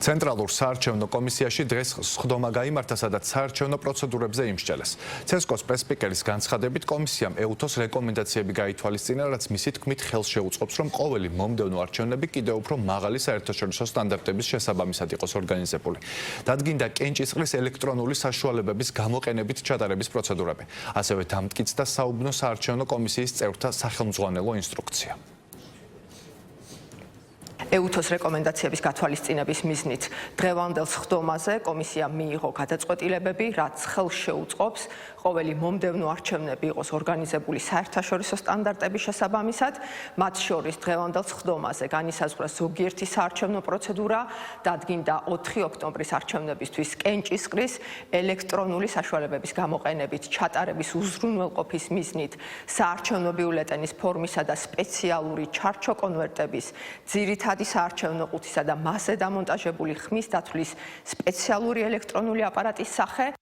ცენტრალურ საარჩევნო კომისიაში დღეს სხდომა გაიმართა, სადაც საარჩევნო პროცედურებზე იმსჯელეს. ცესკოს პრესპიკერის განცხადებით, კომისიამ ეუთოს რეკომენდაციები გაითვალისწინა, რაც მისი თქმით ხელს შეუწყობს, რომ ყოველი მომდევნო არჩევნები კიდევ უფრო მაღალი საერთაშორისო სტანდარტების შესაბამისად იყოს ორგანიზებული. დადგინდა კენჭისყრის ელექტრონული საშუალებების გამოყენებით ჩატარების პროცედურები. ასევე დამტკიცდა საუბნო საარჩევნო კომისიის წევრთა სახელმძღვანელო ინსტრუქცია. ეუთოს რეკომენდაციების გათვალისწინების მიზნით დღევანდელ სხდომაზე კომისიამ მიიღო გადაწყვეტილებები, რაც ხელს შეუწყობს ყოველი მომდევნო არჩევნები იყოს ორგანიზებული საერთაშორისო სტანდარტების შესაბამისად. მათ შორის დღევანდელ სხდომაზე განისაზღვრა ზოგიერთი საარჩევნო პროცედურა, დადგინდა 4 ოქტომბრის არჩევნებისთვის კენჭისყრის ელექტრონული საშუალებების გამოყენებით ჩატარების უზრუნველყოფის მიზნით საარჩევნო ბიულეტენის ფორმისა და სპეციალური ჩარჩო კონვერტების ძირითადი საარჩევნო ყუთისა და მასზე დამონტაჟებული ხმის დათვლის სპეციალური ელექტრონული აპარატის სახე